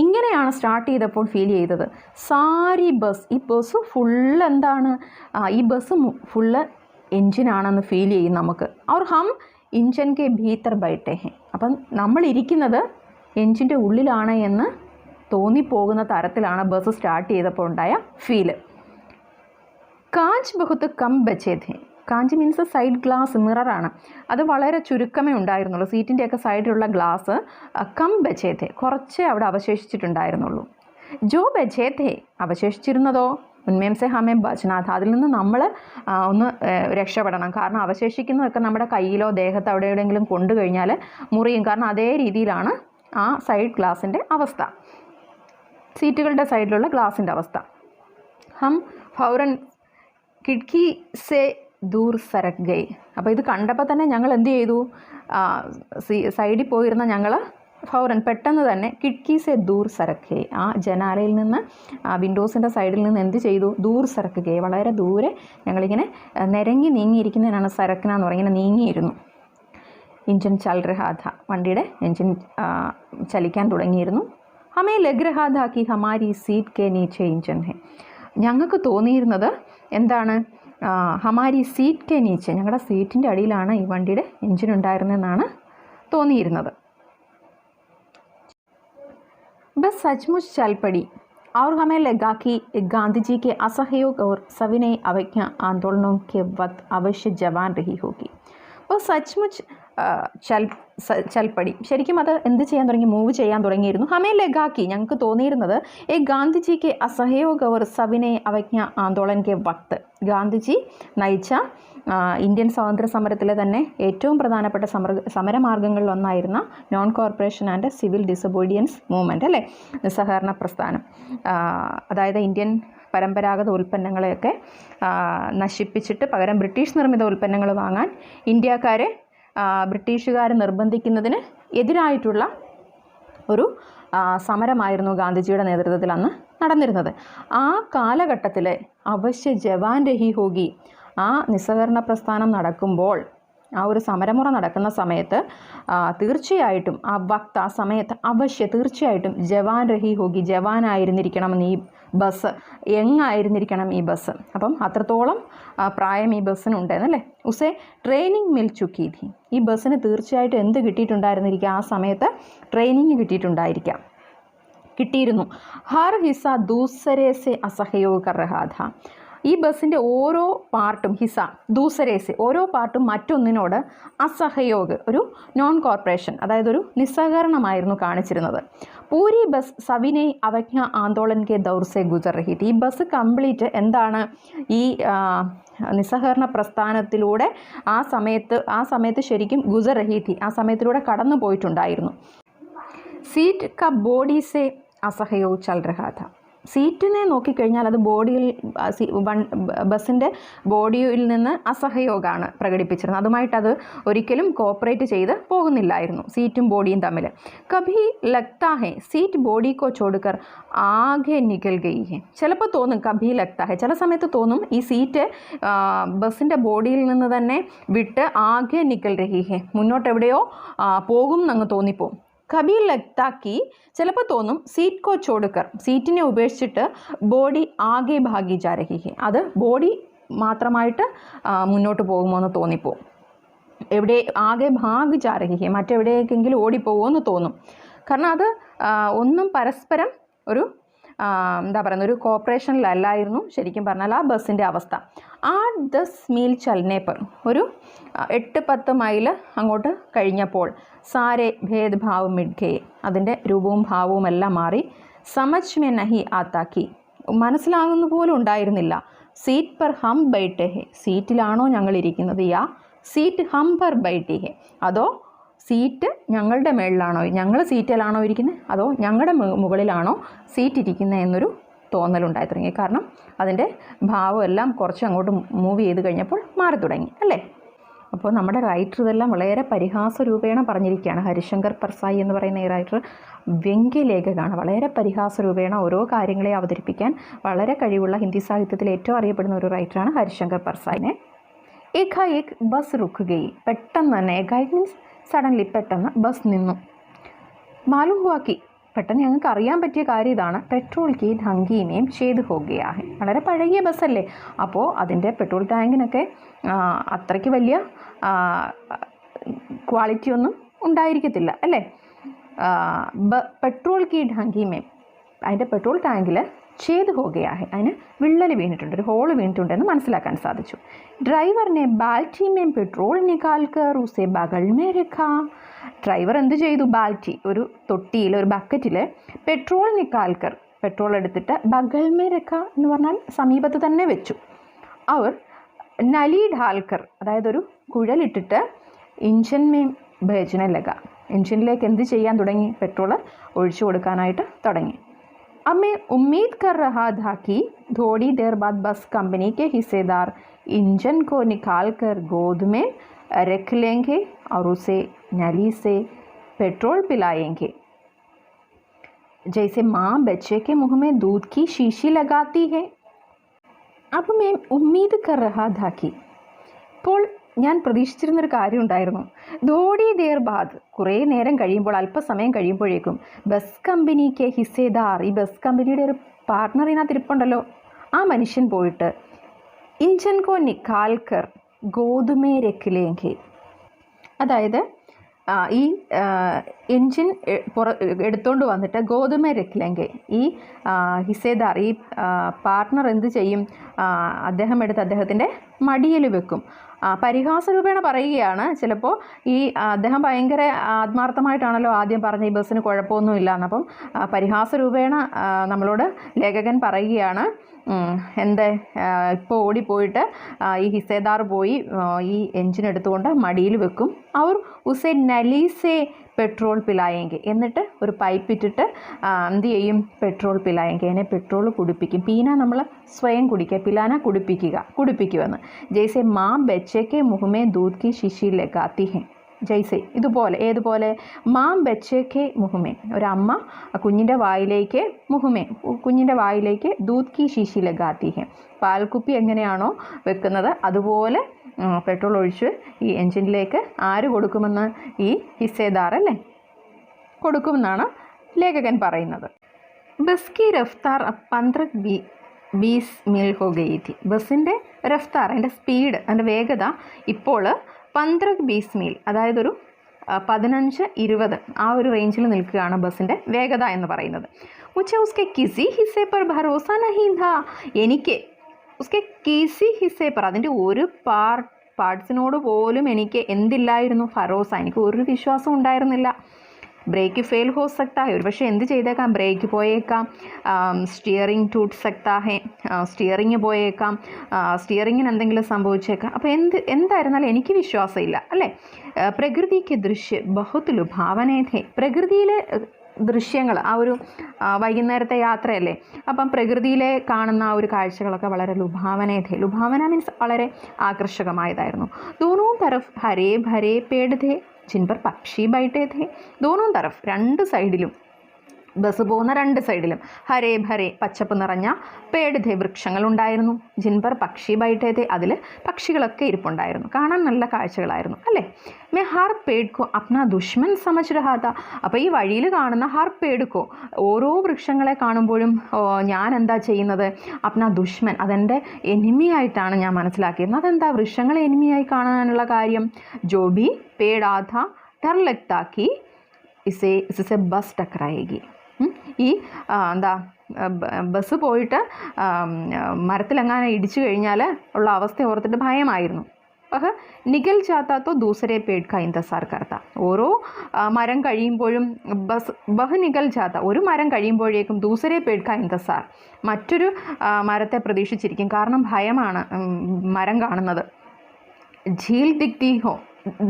ഇങ്ങനെയാണ് സ്റ്റാർട്ട് ചെയ്തപ്പോൾ ഫീൽ ചെയ്തത്. സാരി ബസ്, ഈ ബസ് ഫുള്ള് എന്താണ്, ഈ ബസ് ഫുള്ള് എൻജിനാണെന്ന് ഫീൽ ചെയ്യും നമുക്ക്. അവർ ഹം ഇഞ്ചൻ കെ ഭീത്തർ ബൈട്ടെ ഹെ, അപ്പം നമ്മളിരിക്കുന്നത് എൻജിൻ്റെ ഉള്ളിലാണ് എന്ന് തോന്നിപ്പോകുന്ന തരത്തിലാണ് ബസ് സ്റ്റാർട്ട് ചെയ്തപ്പോൾ ഉണ്ടായ ഫീല്. കാഞ്ച് ബഹുത്ത് കം ബച്ചേ ഥേ, കാഞ്ച് മീൻസ് സൈഡ് ഗ്ലാസ്, മിററാണ്. അത് വളരെ ചുരുക്കമേ ഉണ്ടായിരുന്നുള്ളൂ. സീറ്റിൻ്റെയൊക്കെ സൈഡിലുള്ള ഗ്ലാസ് കം ബച്ചേ ഥേ, കുറച്ചേ അവിടെ അവശേഷിച്ചിട്ടുണ്ടായിരുന്നുള്ളൂ. ജോ ബച്ചേ ഥേ, അവശേഷിച്ചിരുന്നതോ ഉന്മേം സെ ഹമേ ബച്നാഥ, അതിൽ നിന്ന് നമ്മൾ ഒന്ന് രക്ഷപ്പെടണം. കാരണം അവശേഷിക്കുന്നതൊക്കെ നമ്മുടെ കയ്യിലോ ദേഹത്ത് അവിടെ എവിടെയെങ്കിലും കൊണ്ടു കഴിഞ്ഞാൽ മുറിയും. കാരണം അതേ രീതിയിലാണ് ആ സൈഡ് ഗ്ലാസിൻ്റെ അവസ്ഥ, സീറ്റുകളുടെ സൈഡിലുള്ള ഗ്ലാസിൻ്റെ അവസ്ഥ. ഹം ഫൗറൻ കിഡ്കി സെ ദൂർ സരക് ഗൈ, അപ്പോൾ ഇത് കണ്ടപ്പോൾ തന്നെ ഞങ്ങൾ എന്ത് ചെയ്തു, സൈഡിൽ പോയിരുന്ന ഞങ്ങൾ ഫൗറൻ പെട്ടെന്ന് തന്നെ കിഡ്കി സെ ദൂർ സരക് ഗൈ, ആ ജനാലയിൽ നിന്ന് വിൻഡോസിൻ്റെ സൈഡിൽ നിന്ന് എന്ത് ചെയ്തു, ദൂർ സരക് ഗൈ, വളരെ ദൂരെ ഞങ്ങളിങ്ങനെ നിരങ്ങി നീങ്ങിയിരിക്കുന്നതിനാണ് സരക്കന എന്ന് പറയുന്നത്, ഇങ്ങനെ നീങ്ങിയിരുന്നു. എഞ്ചിൻ ചൽ രഹാഥ, വണ്ടിയുടെ എഞ്ചിൻ ചലിക്കാൻ തുടങ്ങിയിരുന്നു. ഹമേ ലഗ് രഹാഥ കി ഹമാരി സീറ്റ് കെ നീച്ചെ എഞ്ചിൻ ഹെ, ഞങ്ങൾക്ക് തോന്നിയിരുന്നത് എന്താണ്, ഹമാരി സീറ്റ് കെ നീച്ചെ, ഞങ്ങളുടെ സീറ്റിൻ്റെ അടിയിലാണ് ഈ വണ്ടിയുടെ എഞ്ചിൻ ഉണ്ടായിരുന്നതെന്നാണ് തോന്നിയിരുന്നത്. बस सचमुच चल पड़ी और हमें लगा कि गांधी जी के असहयोग और सविनय अवज्ञा आंदोलनों के वक्त अवश्य जवान रही होगी. वो सचमुच ചൽപ്പടി, ശരിക്കും അത് എന്ത് ചെയ്യാൻ തുടങ്ങി, മൂവ് ചെയ്യാൻ തുടങ്ങിയിരുന്നു. ഹമേ ലഗാക്കി, ഞങ്ങൾക്ക് തോന്നിയിരുന്നത് ഈ ഗാന്ധിജിക്ക് അസഹयोग और सविनय अवज्ञा आंदोलन के वक्त, ഗാന്ധിജി നയിച്ച ഇന്ത്യൻ സ്വാതന്ത്ര്യ സമരത്തിലെ തന്നെ ഏറ്റവും പ്രധാനപ്പെട്ട സമരമാർഗ്ഗങ്ങളിലൊന്നായിരുന്ന non cooperation and civil disobedience movement, അല്ലേ, നിസ്സഹകരണ പ്രസ്ഥാനം. അതായത് ഇന്ത്യൻ പരമ്പരാഗത ഉൽപ്പന്നങ്ങളെയൊക്കെ നശിപ്പിച്ചിട്ട് പകരം ബ്രിട്ടീഷ് നിർമ്മിത ഉൽപ്പന്നങ്ങൾ വാങ്ങാൻ ഇന്ത്യക്കാരെ ബ്രിട്ടീഷുകാർ നിർബന്ധിക്കുന്നതിന് എതിരായിട്ടുള്ള ഒരു സമരമായിരുന്നു ഗാന്ധിജിയുടെ നേതൃത്വത്തിൽ അന്ന് നടന്നിരുന്നത്. ആ കാലഘട്ടത്തിൽ അവശ്യ ജവാൻ രഹി ഹോഗി, ആ നിസ്സഹകരണ പ്രസ്ഥാനം നടക്കുമ്പോൾ, ആ ഒരു സമരമുറ നടക്കുന്ന സമയത്ത് തീർച്ചയായിട്ടും ആ വക്ത്, ആ സമയത്ത് അവശ്യ തീർച്ചയായിട്ടും ജവാൻ രഹി ഹോഗി, ജവാനായിരുന്നിരിക്കണം ഈ ബസ്, യങ്ങായിരുന്നിരിക്കണം ഈ ബസ്. അപ്പം അത്രത്തോളം പ്രായം ഈ ബസ്സിനുണ്ടെന്നല്ലേ. ഉസേ ട്രെയിനിങ് മിൽ ചുക്കി ഥി, ഈ ബസ്സിന് തീർച്ചയായിട്ടും എന്ത് കിട്ടിയിട്ടുണ്ടായിരുന്നിരിക്കുക, ആ സമയത്ത് ട്രെയിനിങ് കിട്ടിയിരുന്നു. ഹർ ഹിസ്സ ദൂസരെ സെ അസഹयोग कर रहा था, ഈ ബസ്സിൻ്റെ ഓരോ പാർട്ടും, ഹിസ ദൂസരേസെ, ഓരോ പാർട്ടും മറ്റൊന്നിനോട് അസഹयोग, ഒരു നോൺ കോർപ്പറേഷൻ, അതായത് ഒരു നിസ്സഹകരണമായിരുന്നു കാണിച്ചിരുന്നത്. പൂരി ബസ് സവിനയ് അവജ്ഞ ആന്തോളൻ കെ ദൗർ സെ ഗുജർ രഹി ഥി, ഈ ബസ് കംപ്ലീറ്റ് എന്താണ്, ഈ നിസ്സഹകരണ പ്രസ്ഥാനത്തിലൂടെ ആ സമയത്ത് ശരിക്കും ഗുജർ രഹി ഥി, ആ സമയത്തിലൂടെ കടന്നു പോയിട്ടുണ്ടായിരുന്നു. സീറ്റ് ക ബോഡി സെ അസഹयोग ചൽ രഹാ ഥ, സീറ്റിനെ നോക്കിക്കഴിഞ്ഞാൽ അത് ബസ്സിൻ്റെ ബോഡിയിൽ നിന്ന് അസഹയോഗമാണ് പ്രകടിപ്പിച്ചിരുന്നത്. അതുമായിട്ടത് ഒരിക്കലും കോപ്പറേറ്റ് ചെയ്ത് പോകുന്നില്ലായിരുന്നു, സീറ്റും ബോഡിയും തമ്മിൽ. കഭി ലഗ്താ ഹെ സീറ്റ് ബോഡി കോ ചോടുക്കർ ആകെ നികൽ ഗയി ഹെ, ചിലപ്പോൾ തോന്നും കഭി ലഗ്താ ഹെ, ചില സമയത്ത് തോന്നും ഈ സീറ്റ് ബസ്സിൻ്റെ ബോഡിയിൽ നിന്ന് തന്നെ വിട്ട് ആകെ നികൽ രഹി ഹെ, മുന്നോട്ടെവിടെയോ പോകും എന്നങ്ങ് തോന്നിപ്പോവും. കഭി ലഗ്താക്കി, ചിലപ്പോൾ തോന്നും സീറ്റ് കോ ചോടുക്കർ, സീറ്റിനെ ഉപേക്ഷിച്ചിട്ട് ബോഡി ആകെ ഭാഗി ജാ രഹി ഹെ, അത് ബോഡി മാത്രമായിട്ട് മുന്നോട്ട് പോകുമോ എന്ന് തോന്നിപ്പോവും. എവിടെ ആകെ ഭാഗ് ജാ രഹി ഹെ, മറ്റെവിടേക്കെങ്കിലും ഓടിപ്പോകുമോ എന്ന് തോന്നും. കാരണം അത് ഒന്നും പരസ്പരം ഒരു എന്താ പറയുന്നത്, ഒരു കോപ്പറേഷനിലല്ലായിരുന്നു ശരിക്കും പറഞ്ഞാൽ ആ ബസ്സിൻ്റെ അവസ്ഥ. 8-10 മീൽ ചലനേപ്പർ, ഒരു 8-10 മൈൽ അങ്ങോട്ട് കഴിഞ്ഞപ്പോൾ സാരെ ഭേദ്ഭാവ് മിഡ്ഗയെ, അതിൻ്റെ രൂപവും ഭാവവും എല്ലാം മാറി. സമജ് മേ നഹി ആത്താക്കി, മനസ്സിലാകുന്ന പോലും ഉണ്ടായിരുന്നില്ല. സീറ്റ് പർ ഹം ബൈട്ടെ ഹെ, സീറ്റിലാണോ ഞങ്ങൾ ഇരിക്കുന്നത്, യാ സീറ്റ് ഹം പർ ബൈട്ടെ ഹെ, അതോ സീറ്റ് ഞങ്ങളുടെ മേളിലാണോ, ഞങ്ങൾ സീറ്റിലാണോ ഇരിക്കുന്നത്, അതോ ഞങ്ങളുടെ മുകളിലാണോ സീറ്റ് ഇരിക്കുന്നത് എന്നൊരു തോന്നലുണ്ടായി തുടങ്ങി. കാരണം അതിൻ്റെ ഭാവം എല്ലാം കുറച്ച് അങ്ങോട്ട് മൂവ് ചെയ്ത് കഴിഞ്ഞപ്പോൾ മാറി തുടങ്ങി, അല്ലേ. അപ്പോൾ നമ്മുടെ റൈറ്റർ ഇതെല്ലാം വളരെ പരിഹാസ രൂപേണ പറഞ്ഞിരിക്കുകയാണ്. ഹരിശങ്കർ പർസായി എന്ന് പറയുന്ന ഈ റൈറ്റർ വ്യംഗ്യലേഖകമാണ്. വളരെ പരിഹാസ രൂപേണ ഓരോ കാര്യങ്ങളെ അവതരിപ്പിക്കാൻ വളരെ കഴിവുള്ള ഹിന്ദി സാഹിത്യത്തിൽ ഏറ്റവും അറിയപ്പെടുന്ന ഒരു റൈറ്ററാണ് ഹരിശങ്കർ പർസായിനെ. ഏകായേക് ബസ് റുക്ക് ഗയി, പെട്ടെന്ന് തന്നെ, ഏകായേക് മീൻസ് സഡൻലി, പെട്ടെന്ന് ബസ് നിന്നു. മാലൂം ഹുവാക്കി, പെട്ടെന്ന് ഞങ്ങൾക്ക് അറിയാൻ പറ്റിയ കാര്യം ഇതാണ്, പെട്രോൾ കി ढंगीमें छेद हो गया है. വളരെ പഴകിയ ബസ്സല്ലേ, അപ്പോൾ അതിൻ്റെ പെട്രോൾ ടാങ്കിനൊക്കെ അത്രയ്ക്ക് വലിയ ക്വാളിറ്റി ഒന്നും ഉണ്ടായിരിക്കത്തില്ല അല്ലേ. പെട്രോൾ കി ढंगीमें, അതിൻ്റെ പെട്രോൾ ടാങ്കിൽ ഛേദ് ഹോ ഗയാ ഹെ, അതിന് വിള്ളൽ വീണിട്ടുണ്ട്, ഒരു ഹോള് വീണിട്ടുണ്ടെന്ന് മനസ്സിലാക്കാൻ സാധിച്ചു. ഡ്രൈവറിനെ ബാൽറ്റി മേം പെട്രോൾ നിക്കാൽ കർ ഉസേ ബഗൽ മേ രഖാ. ഡ്രൈവർ എന്ത് ചെയ്തു, ബാൽറ്റി ഒരു തൊട്ടിയിൽ ഒരു ബക്കറ്റിൽ പെട്രോൾ നിക്കാൽക്കർ പെട്രോൾ എടുത്തിട്ട് ബഗൽ മേ രഖാ എന്ന് പറഞ്ഞാൽ സമീപത്ത് തന്നെ വെച്ചു. അവർ നലി ഢാൽക്കർ അതായത് ഒരു കുഴലിട്ടിട്ട് ഇഞ്ചൻ മേം ഭേജന ലഗ, എഞ്ചിനിലേക്ക് എന്ത് ചെയ്യാൻ തുടങ്ങി, പെട്രോൾ ഒഴിച്ചു കൊടുക്കാനായിട്ട് തുടങ്ങി. अब मैं उम्मीद कर रहा था कि थोड़ी देर बाद बस कंपनी के हिस्सेदार इंजन को निकाल कर गोद में रख लेंगे और उसे नली से पेट्रोल पिलाएंगे, जैसे माँ बच्चे के मुंह में दूध की शीशी लगाती है. अब मैं उम्मीद कर रहा था कि, ഇപ്പോൾ ഞാൻ പ്രതീക്ഷിച്ചിരുന്നൊരു കാര്യം ഉണ്ടായിരുന്നു. ധോടി ദേർ ബാദ്, കുറേ നേരം കഴിയുമ്പോൾ, അല്പസമയം കഴിയുമ്പോഴേക്കും, ബസ് കമ്പനിക്ക് ഹിസ്സേദാർ, ഈ ബസ് കമ്പനിയുടെ ഒരു പാർട്ട്ണർ ഇതിനകത്ത് ഇരിപ്പുണ്ടല്ലോ, ആ മനുഷ്യൻ പോയിട്ട് ഇഞ്ചൻ കോ നിക്കാൽക്കർ ഗോതുമേ രക്കിലേങ്കെ, അതായത് ഈ എൻജിൻ എടുത്തുകൊണ്ട് വന്നിട്ട് ഗോതുമ രക്കിലെങ്കിൽ ഈ ഹിസ്സേദാർ, ഈ പാർട്ട്ണർ എന്ത് ചെയ്യും, അദ്ദേഹം എടുത്ത് അദ്ദേഹത്തിൻ്റെ മടിയിൽ വെക്കും. പരിഹാസ രൂപേണ പറയുകയാണ്. ചിലപ്പോൾ ഈ അദ്ദേഹം ഭയങ്കര ആത്മാർത്ഥമായിട്ടാണല്ലോ ആദ്യം പറഞ്ഞ ഈ ബസ്സിന് കുഴപ്പമൊന്നുമില്ല എന്ന്. അപ്പം പരിഹാസ രൂപേണ നമ്മളോട് ലേഖകൻ പറയുകയാണ്, എന്ത് ഇപ്പോൾ ഓടിപ്പോയിട്ട് ഈ ഹിസ്സേദാർ പോയി ഈ എൻജിൻ എടുത്തുകൊണ്ട് മടിയിൽ വെക്കും. അവർ ഉസേ നലീസേ പെട്രോൾ പിലായെങ്കിൽ, എന്നിട്ട് ഒരു പൈപ്പ് ഇട്ടിട്ട് എന്ത് ചെയ്യും, പെട്രോൾ പിലായെങ്കിൽ, അതിനെ പെട്രോൾ കുടിപ്പിക്കും. പീന നമ്മൾ സ്വയം കുടിക്കുക, പിലാന കുടിപ്പിക്കുമെന്ന്. ജയ്സെ മാ ബച്ചയ്ക്ക് മുഹമ്മേ ദൂത് കി ശിശി ലഗാത്തി ഹെ, ജയ്സെ ഇതുപോലെ, ഏതുപോലെ, മാം ബച്ചയ്ക്ക് മുഹമ്മേ, ഒരമ്മ കുഞ്ഞിൻ്റെ വായിലേക്ക്, മുഹമ്മേ കുഞ്ഞിൻ്റെ വായിലേക്ക് ദൂത് കി ശിശി ലഗാത്തി ഹെ, പാൽക്കുപ്പി എങ്ങനെയാണോ വെക്കുന്നത് അതുപോലെ പെട്രോൾ ഒഴിച്ച് ഈ എൻജിനിലേക്ക് ആര് കൊടുക്കുമെന്ന്, ഈ ഹിസ്സേദാർ അല്ലേ കൊടുക്കുമെന്നാണ് ലേഖകൻ പറയുന്നത്. ബസ് കി റഫ്താർ 15-20 മീൽ ഹോ ഗയി തി, ബസ്സിൻ്റെ റഫ്താർ, അതിൻ്റെ സ്പീഡ്, അതിൻ്റെ വേഗത ഇപ്പോൾ 15-20 മീൽ, അതായത് ഒരു 15-20 ആ ഒരു റേഞ്ചിൽ നിൽക്കുകയാണ് ബസ്സിൻ്റെ വേഗത എന്ന് പറയുന്നത്. മുझे उसके किसी हिस्से पर भरोसा नहीं था, എനിക്ക് ഉസ്കെ കിസി ഹിസ്സേ പർ, അതിൻ്റെ ഒരു പാർട്സിനോട് പോലും എനിക്ക് എന്തില്ലായിരുന്നു, ഫറോസ, എനിക്ക് ഒരു വിശ്വാസം ഉണ്ടായിരുന്നില്ല. ബ്രേക്ക് ഫെയിൽ ഹോ സക്താ ഹെ, ഒരു പക്ഷേ എന്ത് ചെയ്തേക്കാം, ബ്രേക്ക് പോയേക്കാം, സ്റ്റിയറിംഗ് ടൂട്ട് സക്താ ഹെ, സ്റ്റിയറിംഗ് പോയേക്കാം, സ്റ്റിയറിങ്ങിന് എന്തെങ്കിലും സംഭവിച്ചേക്കാം. അപ്പോൾ എന്തായിരുന്നാലും എനിക്ക് വിശ്വാസമില്ല അല്ലേ. പ്രകൃതിക്ക് ദൃശ്യ ബഹുത് ലുഭാവനേ ഥേ, പ്രകൃതിയിലെ ദൃശ്യങ്ങൾ, ആ ഒരു വൈകുന്നേരത്തെ യാത്രയല്ലേ, അപ്പം പ്രകൃതിയിലെ കാണുന്ന ആ ഒരു കാഴ്ചകളൊക്കെ വളരെ ലുഭാവനേഥേ, ലുഭാവന മീൻസ് വളരെ ആകർഷകമായതായിരുന്നു. ദോനോ തരഫ് ഹരേ ഭരേ പേട് ഥേ ജിൻ പർ പക്ഷി ബൈഠേ ഥേ, ദോനോ തരഫ് രണ്ട് സൈഡിലും, ബസ് പോകുന്ന രണ്ട് സൈഡിലും, ഹരേ ഭരേ പച്ചപ്പ് നിറഞ്ഞ, പേട് ഥേ വൃക്ഷങ്ങളുണ്ടായിരുന്നു, ജിൻപർ പക്ഷി ബൈഠേ ഥേ അതിൽ പക്ഷികളൊക്കെ ഇരിപ്പുണ്ടായിരുന്നു, കാണാൻ നല്ല കാഴ്ചകളായിരുന്നു അല്ലേ. മേ ഹർ പേഡ്കോ അപ്നാ ദുഷ്മൻ സമജ് രഹാ താ, അപ്പോൾ ഈ വഴിയിൽ കാണുന്ന ഹർ പേഡ്കോ, ഓരോ വൃക്ഷങ്ങളെ കാണുമ്പോഴും ഞാൻ എന്താ ചെയ്യുന്നത്, അപ്നാ ദുഷ്മൻ, അതെൻ്റെ എനിമിയായിട്ടാണ് ഞാൻ മനസ്സിലാക്കിയിരുന്നത്. അതെന്താ വൃക്ഷങ്ങളെ എനിമിയായി കാണാനുള്ള കാര്യം, ജോ ഭി പേഡ് ആധാ ഡർ ലഗ്താ കി ഇസേ ബസ് ടക്കറായേഗി, ഈ എന്താ ബസ് പോയിട്ട് മരത്തിലെങ്ങാനും ഇടിച്ചു കഴിഞ്ഞാൽ ഉള്ള അവസ്ഥ ഓർത്തിട്ട് ഭയമായിരുന്നു. വഹ നികൽ ജാത്ത തോ ദൂസരെ പേഡ് കാ ഇന്തസാർ കർത്ത, ഓരോ മരം കഴിയുമ്പോഴും ബഹ് നികൽ ജാത്ത, ഒരു മരം കഴിയുമ്പോഴേക്കും ദൂസരെ പേഡ് കാ ഇന്തസാർ, മറ്റൊരു മരത്തെ പ്രതീക്ഷിച്ചിരിക്കും, കാരണം ഭയമാണ് മരം കാണുന്നത്. ഝീൽ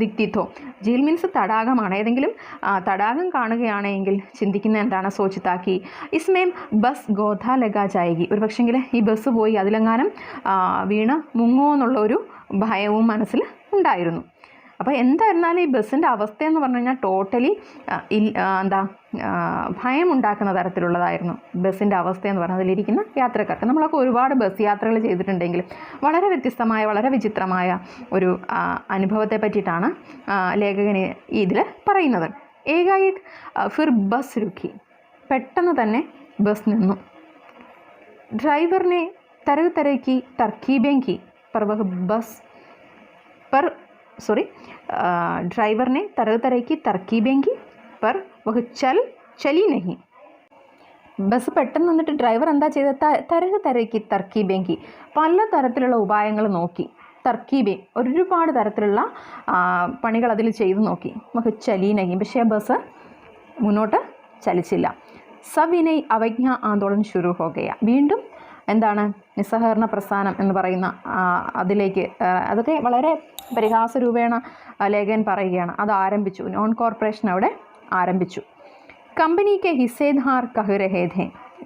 ദിക്തിഥോ, ഝീൽ മീൻസ് തടാകമാണ്, ഏതെങ്കിലും തടാകം കാണുകയാണെങ്കിൽ ചിന്തിക്കുന്ന എന്താണ്, സോച്ചിത്താക്കി ഇസ്മേം ബസ് ഗോധ ലഗാ ജായകി, ഒരു പക്ഷെങ്കിൽ ഈ ബസ് പോയി അതിലെങ്ങാനും വീണ് മുങ്ങോ എന്നുള്ള ഒരു ഭയവും മനസ്സിൽ ഉണ്ടായിരുന്നു. അപ്പോൾ എന്തായിരുന്നാലും ഈ ബസ്സിൻ്റെ അവസ്ഥയെന്ന് പറഞ്ഞു കഴിഞ്ഞാൽ ടോട്ടലി ഭയമുണ്ടാക്കുന്ന തരത്തിലുള്ളതായിരുന്നു ബസ്സിൻ്റെ അവസ്ഥയെന്ന് പറഞ്ഞാൽ. അതിലിരിക്കുന്ന യാത്രക്കാർക്ക്, നമ്മളൊക്കെ ഒരുപാട് ബസ് യാത്രകൾ ചെയ്തിട്ടുണ്ടെങ്കിലും വളരെ വ്യത്യസ്തമായ, വളരെ വിചിത്രമായ ഒരു അനുഭവത്തെ പറ്റിയിട്ടാണ് ലേഖകൻ ഇതിൽ പറയുന്നത്. ഏകായേക് ഫിർ ബസ് രുക്കി, പെട്ടെന്ന് തന്നെ ബസ് നിന്നു. ഡ്രൈവറിനെ तरह तरह की तरकीबें की पर वह बस पर ड्राइवर ने तरह तरह की तरकीबें की पर वह चली नहीं. ബസ് പെട്ടെന്ന് നിന്നിട്ട് ഡ്രൈവർ എന്താ ചെയ്തത്? തരഹ് തരയ്ക്ക് തർക്കീബേങ്കി, പല തരത്തിലുള്ള ഉപായങ്ങൾ നോക്കി. തർക്കീബേ, ഒരുപാട് തരത്തിലുള്ള പണികൾ അതിൽ ചെയ്തു നോക്കി. നമുക്ക് ചലീനഹി, പക്ഷേ ആ ബസ് മുന്നോട്ട് ചലിച്ചില്ല. സവിനയ് അവജ്ഞ ആന്തോളൻ ശുരു ഹോ ഗയ, വീണ്ടും എന്താണ് നിസ്സഹകരണ പ്രസ്ഥാനം എന്ന് പറയുന്ന അതിലേക്ക്, അതൊക്കെ വളരെ പരിഹാസരൂപേണ ലേഖകൻ പറയുകയാണ്. അത് ആരംഭിച്ചു. നോൺ കോർപ്പറേഷൻ അവിടെ ആരംഭിച്ചു. കമ്പനിക്ക് ഹിസ്സേധാർ കഹ് രഹേ ഥേ,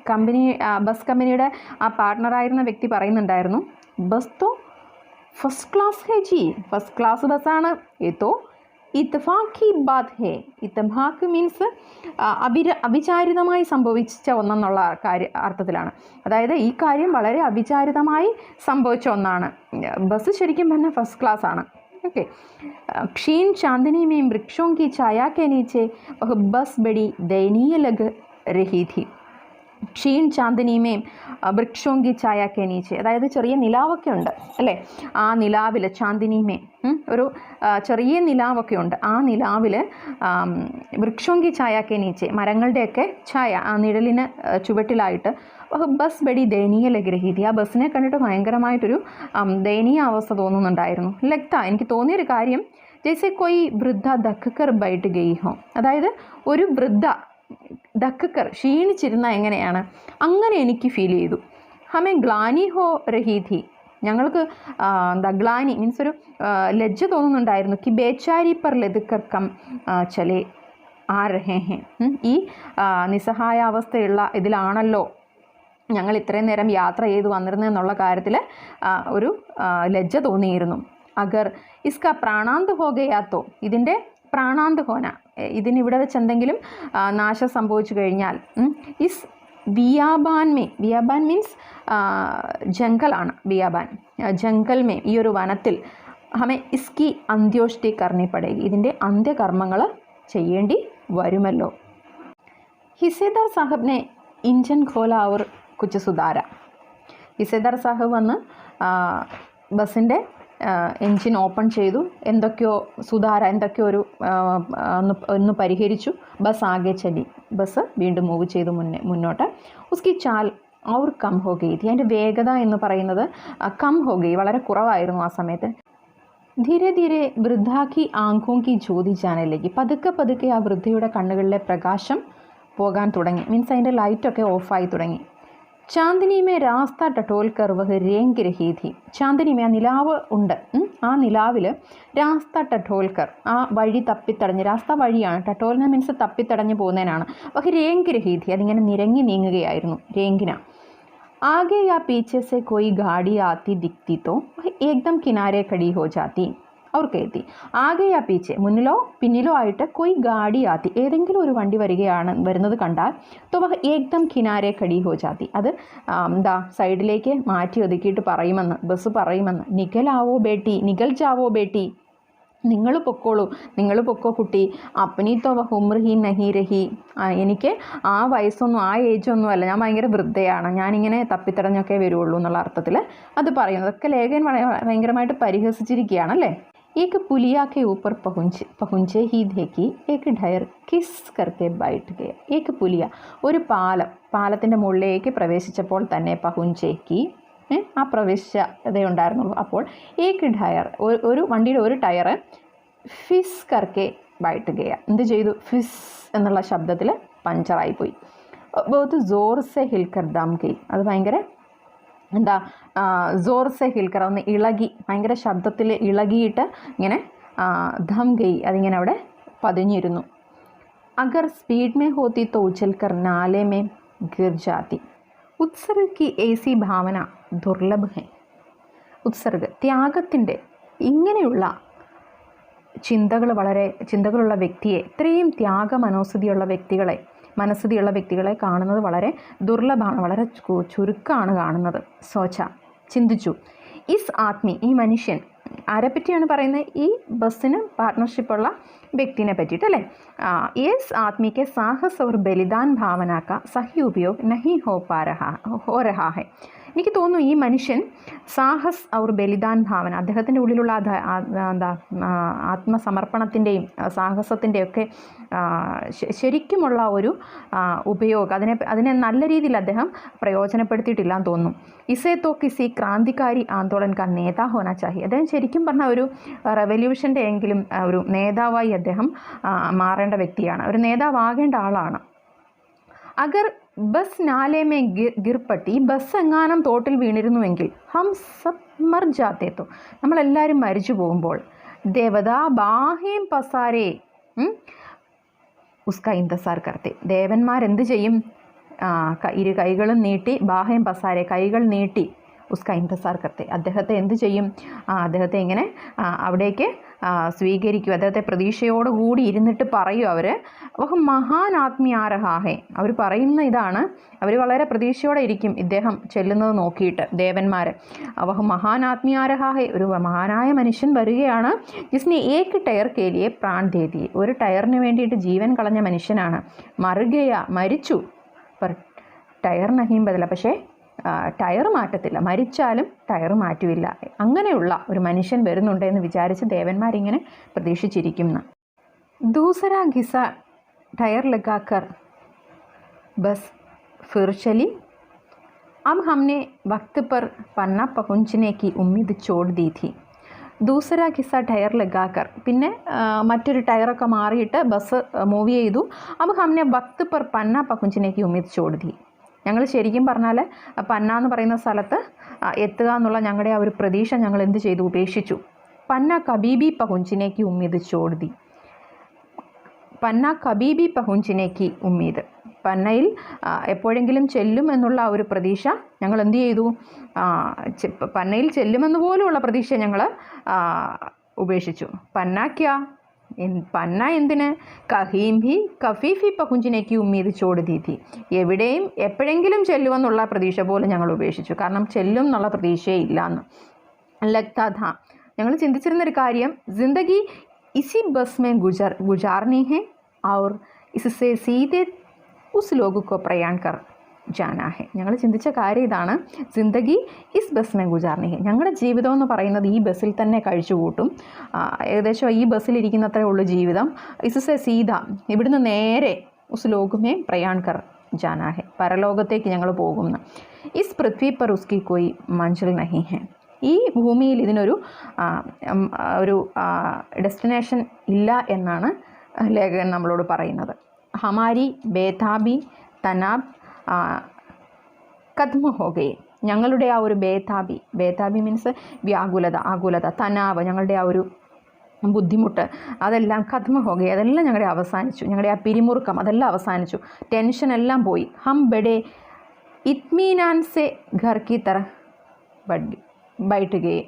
കമ്പനി ബസ് കമ്പനിയുടെ ആ പാർട്ട്ണറായിരുന്ന വ്യക്തി പറയുന്നുണ്ടായിരുന്നു, ബസ് തോ ഫസ്റ്റ് ക്ലാസ് ഹേ ജി, ഫസ്റ്റ് ക്ലാസ് ബസ്സാണ്. ഏതോ ഇത്ഫാഖി ബാത് ഹേ, ഇത്ഫാഖ് മീൻസ് അവിചാരിതമായി സംഭവിച്ച ഒന്നെന്നുള്ള അർത്ഥത്തിലാണ്. അതായത് ഈ കാര്യം വളരെ അവിചാരിതമായി സംഭവിച്ച ഒന്നാണ്. ബസ് ശരിക്കും പറഞ്ഞാൽ ഫസ്റ്റ് ക്ലാസ് ആണ്. ओके. क्षीण चांदनी में वृक्षों की छाया के नीचे वह बस बड़ी दयनीय लग रही थी. ക്ഷീൺ ചാന്ദിനിമേം വൃക്ഷോങ്കി ഛായാക്കെ നീച്ചെ, അതായത് ചെറിയ നിലാവൊക്കെ ഉണ്ട് അല്ലേ, ആ നിലാവിൽ ചാന്ദിനിമേ ഒരു ചെറിയ നിലാവൊക്കെ ഉണ്ട്. ആ നിലാവിൽ വൃക്ഷോങ്കി ഛായാക്കെ നീച്ചെ, മരങ്ങളുടെയൊക്കെ ഛായ, ആ നിഴലിന് ചുവട്ടിലായിട്ട് ബസ് ബടി ദയനീയ ലഗ്രഹീതി, ആ ബസ്സിനെ കണ്ടിട്ട് ഭയങ്കരമായിട്ടൊരു ദയനീയ അവസ്ഥ തോന്നുന്നുണ്ടായിരുന്നു. ലഗ്ത, എനിക്ക് തോന്നിയൊരു കാര്യം, ജैसे कोई വൃദ്ധ ദക്കർ ബൈട്ട് ഗയി ഹോ, അതായത് ഒരു വൃദ്ധ ദക്കർ ക്ഷീണിച്ചിരുന്ന എങ്ങനെയാണ്, അങ്ങനെ എനിക്ക് ഫീൽ ചെയ്തു. ഹമേ ഗ്ലാനി ഹോ രഹി ഥി, ഞങ്ങൾക്ക് എന്താ ഗ്ലാനി മീൻസ് ഒരു ലജ്ജ തോന്നുന്നുണ്ടായിരുന്നു. കി ബേച്ചാരി പർ ലതുക്കർ കം ചലേ ആ രഹേ ഹേ, ഈ നിസ്സഹായാവസ്ഥയുള്ള ഇതിലാണല്ലോ ഞങ്ങൾ ഇത്രയും നേരം യാത്ര ചെയ്തു വന്നിരുന്നതെന്നുള്ള കാര്യത്തിൽ ഒരു ലജ്ജ തോന്നിയിരുന്നു. അഗർ ഇസ്ക പ്രാണാന്ത് ഹോ ഗയാത്തോ, ഇതിൻ്റെ പ്രാണാന്ത് ഹോന, ഇതിനിവിടെ വെച്ച് എന്തെങ്കിലും നാശം സംഭവിച്ചു കഴിഞ്ഞാൽ, is ബിയാബാൻ may, ബിയാബാൻ means ജംഗലാണ്, ബിയാബാൻ jungle may, ഈ ഒരു വനത്തിൽ ഹമേ ഇസ്കി അന്ത്യോഷ്ടി കർണി പടേഗി, ഇതിൻ്റെ അന്ത്യകർമ്മങ്ങൾ ചെയ്യേണ്ടി വരുമല്ലോ. ഹിസ്സേദാർ സാഹബിനെ ഇഞ്ചൻ ഖോല അവർ കുച്ച് സുധാര, ഹിസ്സേദാർ സാഹബ് വന്ന് ബസ്സിൻ്റെ എൻജിൻ ഓപ്പൺ ചെയ്തു, എന്തൊക്കെയോ സുധാര, എന്തൊക്കെയോ ഒരു ഒന്ന് പരിഹരിച്ചു. ബസ് ആകെ ചലി, ബസ് വീണ്ടും മൂവ് ചെയ്തു മുന്നോട്ട്. ഉസ്കി ചാൽ ഔർ കം ഹോ ഗയി, അതിൻ്റെ വേഗത എന്ന് പറയുന്നത് കം ഹോ ഗയി, വളരെ കുറവായിരുന്നു ആ സമയത്ത്. ധീരെ ധീരെ വൃദ്ധാക്കി ആംഖോങ്കി ജ്യോതി ജാനയിലേക്ക്, പതുക്കെ പതുക്കെ ആ വൃദ്ധയുടെ കണ്ണുകളിലെ പ്രകാശം പോകാൻ തുടങ്ങി, മീൻസ് അതിൻ്റെ ലൈറ്റൊക്കെ ഓഫായി തുടങ്ങി. ചാന്ദിനിമേ രാസ്ത ടട്ടോൽക്കർ വഹ് രേങ്ക് രഹി ഥി, ചാന്ദിനിമേ ആ നിലാവ് ഉണ്ട്, ആ നിലാവിൽ രാസ്ത ടട്ടോൽക്കർ, ആ വഴി തപ്പിത്തടഞ്ഞ്, രാസ്ത വഴിയാണ്, ടട്ടോൽന മീൻസ് തപ്പിത്തടഞ്ഞ് പോകുന്നതിനാണ്. വഹ് രേങ്ക് രഹി ഥി, അതിങ്ങനെ നിരങ്ങി നീങ്ങുകയായിരുന്നു, രേങ്കിന. ആകെ യാ പീछे से कोई गाड़ी आती दिखती तो वह एकदम किनारे खड़ी हो जाती और कहती, ആകെ യാ പീछे, മുന്നിലോ പിന്നിലോ ആയിട്ട് कोई गाड़ी आती, ഏതെങ്കിലും ഒരു വണ്ടി വരുന്നത് കണ്ടാൽ तो वह एकदम किनारे खड़ी हो जाती, അത് എന്താ സൈഡിലേക്ക് മാറ്റി ഒതുക്കിയിട്ട് പറയുമെന്ന്, ബസ് പറയുമെന്ന്, നികലാവോ ബേട്ടി, നികൽ ജാവോ ബേട്ടി, നിങ്ങൾ പൊക്കോ കുട്ടി, അപ്പനീത്തോ ഉമ്രഹി നഹി രഹി, എനിക്ക് ആ വയസ്സൊന്നും ആ ഏജൊന്നും അല്ല, ഞാൻ ഭയങ്കര വൃദ്ധയാണ്, ഞാനിങ്ങനെ തപ്പിത്തടഞ്ഞൊക്കെ വരുള്ളൂ എന്നുള്ള അർത്ഥത്തിൽ അത് പറയുന്നത്. അതൊക്കെ ലേഖകൻ ഭയങ്കരമായിട്ട് പരിഹസിച്ചിരിക്കുകയാണല്ലേ. ഏക് പുലിയാക്കെ ഊപ്പർ പഹുഞ്ചേ ഹി ദേഖി ഏക് ഡയർ കിസ് കർക്കെ ബൈറ്റ് ഗയ, ഏക് പുലിയ, ഒരു പാലത്തിൻ്റെ മുകളിലേക്ക് പ്രവേശിച്ചപ്പോൾ തന്നെ പഹുഞ്ചേക്ക് ആ പ്രവേശിച്ചതേ ഉണ്ടായിരുന്നുള്ളൂ. അപ്പോൾ ഏക് ടയർ, ഒരു വണ്ടിയുടെ ഒരു ടയർ ഫിസ് കർക്കെ ബൈറ്റ് ഗയ, എന്ത് ചെയ്തു, ഫിസ് എന്നുള്ള ശബ്ദത്തിൽ പഞ്ചറായിപ്പോയി. ബഹുത്ത് ജോർ സെ ഹിൽക്കർ ദം ഗയി, അത് ഭയങ്കര എന്താ ജോർ സെ ഹിൽക്കർ, ഒന്ന് ഇളകി, ഭയങ്കര ശബ്ദത്തിൽ ഇളകിയിട്ട് ഇങ്ങനെ ധം ഗയി, അതിങ്ങനെ അവിടെ പതിഞ്ഞിരുന്നു. അഗർ സ്പീഡ് മേ ഹോത്തി തോ ഉച്ചൽക്കർ നാലേ മേ ഗിർ ജാതി. ഉത്സർഗ് की ऐसी ഭാവന ദുർലഭ് ഹെ. ഉത്സർഗ്, ത്യാഗത്തിൻ്റെ ഇങ്ങനെയുള്ള ചിന്തകളുള്ള വ്യക്തിയെ, ഇത്രയും ത്യാഗ മനസ്ഥിതിയുള്ള വ്യക്തികളെ കാണുന്നത് വളരെ ദുർലഭമാണ്, വളരെ ചുരുക്കമാണ് കാണുന്നത്. സോച്ച, ചിന്തിച്ചു. ഇസ് ആത്മി, ഈ മനുഷ്യൻ, ആരെപ്പറ്റിയാണ് പറയുന്നത്? ഈ ബസ്സിന് പാർട്ട്ണർഷിപ്പുള്ള വ്യക്തിനെ പറ്റിയിട്ട് അല്ലേ. യേസ് ആദ്മി के साहस और बलिदान भावना का सही उपयोग नहीं हो रहा है. എനിക്ക് തോന്നുന്നു ഈ മനുഷ്യൻ സാഹസ് ഔർ ബലിദാൻ ഭാവന, അദ്ദേഹത്തിൻ്റെ ഉള്ളിലുള്ള ആത്മസമർപ്പണത്തിൻ്റെയും സാഹസത്തിൻ്റെയൊക്കെ ശരിക്കുമുള്ള ഒരു ഉപയോഗം അതിനെ നല്ല രീതിയിൽ അദ്ദേഹം പ്രയോജനപ്പെടുത്തിയിട്ടില്ലാന്ന് തോന്നുന്നു. ഇസേ തോ കിസി ക്രാന്തികാരി ആന്തോളൻ കാ നേതാ ഹോനാ ചാഹി. അദ്ദേഹം ശരിക്കും പറഞ്ഞാൽ ഒരു റെവല്യൂഷൻ്റെ എങ്കിലും ഒരു നേതാവായി അദ്ദേഹം മാറേണ്ട വ്യക്തിയാണ്, ഒരു നേതാവാകേണ്ട ആളാണ്. അഗർ ബസ് നാലേമേ ഗിർപ്പട്ടി, ബസ് എങ്ങാനും തോട്ടിൽ വീണിരുന്നുവെങ്കിൽ ഹം സബ് മർ ജാത്തേ തോ, നമ്മളെല്ലാവരും മരിച്ചു പോകുമ്പോൾ ദേവതാ ബാഹേം പസാരേ ഉസ്ക ഇന്തസാർ കർത്തെ, ദേവന്മാരെന്ത് ചെയ്യും? ഇരു കൈകളും നീട്ടി, ബാഹേം പസാരെ കൈകൾ നീട്ടി, ഉസ്ക ഇന്തസാർ കർത്തെ, അദ്ദേഹത്തെ എന്ത് ചെയ്യും? അദ്ദേഹത്തെ ഇങ്ങനെ അവിടേക്ക് സ്വീകരിക്കും, അദ്ദേഹത്തെ പ്രതീക്ഷയോടുകൂടി ഇരുന്നിട്ട് പറയും അവർ. വഹ് മഹാൻ ആത്മീയ ആരഹാഹെ, അവർ പറയുന്ന ഇതാണ്, അവർ വളരെ പ്രതീക്ഷയോടെ ഇരിക്കും ഇദ്ദേഹം ചെല്ലുന്നത് നോക്കിയിട്ട് ദേവന്മാർ. വഹ് മഹാൻ ആത്മീയ ആരഹാഹെ, ഒരു മഹാനായ മനുഷ്യൻ വരികയാണ്. ജിസ്നെ ഏക് ടയർ കേലിയെ പ്രാൺ ദേതി, ഒരു ടയറിന് വേണ്ടിയിട്ട് ജീവൻ കളഞ്ഞ മനുഷ്യനാണ്. മറുകയ, മരിച്ചു, പർ ടയർ നഹീം ബദല, പക്ഷേ ടയർ മാറ്റത്തില്ല, മരിച്ചാലും ടയർ മാറ്റുമില്ല. അങ്ങനെയുള്ള ഒരു മനുഷ്യൻ വരുന്നുണ്ടെന്ന് വിചാരിച്ച് ദേവന്മാരിങ്ങനെ പ്രതീക്ഷിച്ചിരിക്കുന്നു. ദൂസര ഘിസ ടയർ ലഗാക്കർ ബസ് ഫിർ ചലി, अब हमने वक्त पर पन्ना पहुंचने की उम्मीद छोड़ दी थी. ദൂസര ഖിസ ടയർ ലഗാക്കർ, പിന്നെ മറ്റൊരു ടയറൊക്കെ മാറിയിട്ട് ബസ് മൂവ് ചെയ്തു. अब हमने वक्त पर पन्ना पहुंचने की उम्मीद छोड़ दी, ഞങ്ങൾ ശരിക്കും പറഞ്ഞാൽ പന്ന എന്ന് പറയുന്ന സ്ഥലത്ത് എത്തുക എന്നുള്ള ഞങ്ങളുടെ ആ ഒരു പ്രതീക്ഷ ഞങ്ങൾ എന്ത് ചെയ്തു? ഉപേക്ഷിച്ചു. പന്ന കബീബി പഹുഞ്ചിനേക്ക് ഉമ്മീദ് ചോടി, പന്ന കബീബി പഹുഞ്ചിനേക്ക് ഉമ്മീദ്, പന്നയിൽ എപ്പോഴെങ്കിലും ചെല്ലും എന്നുള്ള ഒരു പ്രതീക്ഷ ഞങ്ങൾ എന്ത് ചെയ്തു? പന്നയിൽ ചെല്ലുമെന്ന് പോലുമുള്ള പ്രതീക്ഷ ഞങ്ങൾ ഉപേക്ഷിച്ചു. പന്നാക്യാ, പന്ന എന്തിന്? കഹീം ഭി കഫീഫി പഹുഞ്ചിനേക്ക് ഉമ്മീദ് ചോട് ദീതി, എവിടെയും എപ്പോഴെങ്കിലും ചെല്ലുമെന്നുള്ള പ്രതീക്ഷ പോലും ഞങ്ങൾ ഉപേക്ഷിച്ചു, കാരണം ചെല്ലും എന്നുള്ള പ്രതീക്ഷയേ ഇല്ലയെന്ന്. ലഗ്താ ഥാ, ഞങ്ങൾ ചിന്തിച്ചിരുന്നൊരു കാര്യം, ജിന്ദഗി ഇസി ബസ് മേ ഗുജാർനി ഹെ ഔർ ഇസ്സേ സീതേ ഉസ് ലോഗു കോ പ്രയാൺ കർ ജാനാ ഹെ. ഞങ്ങൾ ചിന്തിച്ച കാര്യം ഇതാണ്, ജിന്ദഗി ഇസ് ബസ് മേ ഗുജാർനി ഹെ, ഞങ്ങളുടെ ജീവിതം എന്ന് പറയുന്നത് ഈ ബസ്സിൽ തന്നെ കഴിച്ചുകൂട്ടും, ഏകദേശം ഈ ബസ്സിലിരിക്കുന്നത്രേ ഉള്ളൂ ജീവിതം. ഇസ്സേ സീത, ഇവിടുന്ന് നേരെ ഉസ് ലോകുമേ പ്രയാൺ കർ ജാനാ ഹെ, പരലോകത്തേക്ക് ഞങ്ങൾ പോകുന്നു. ഇസ് പൃഥ്വി പർ ഉസ്കി കോയി മഞ്ചൽ നഹി ഹെ, ഈ ഭൂമിയിൽ ഇതിനൊരു ഡെസ്റ്റിനേഷൻ ഇല്ല എന്നാണ് ലേഖകൻ നമ്മളോട് പറയുന്നത്. ഹമാരി ബേതാബി തനാബ് ഖത്മ ഹോ ഗയേ, ഞങ്ങളുടെ ആ ഒരു ബേതാബി മീൻസ് വ്യാകുലത, ആകുലത, തനാവ്, ഞങ്ങളുടെ ആ ഒരു ബുദ്ധിമുട്ട്, അതെല്ലാം ഖത്മ ഹോ ഗയേ, അതെല്ലാം ഞങ്ങളുടെ അവസാനിച്ചു, ഞങ്ങളുടെ ആ പിരിമുറുക്കം അതെല്ലാം അവസാനിച്ചു, ടെൻഷൻ എല്ലാം പോയി. ഹം ബഡേ ഇത്മീനാൻ സെ ഘർ കി തറഹ് ബൈഠ് ഗയേ,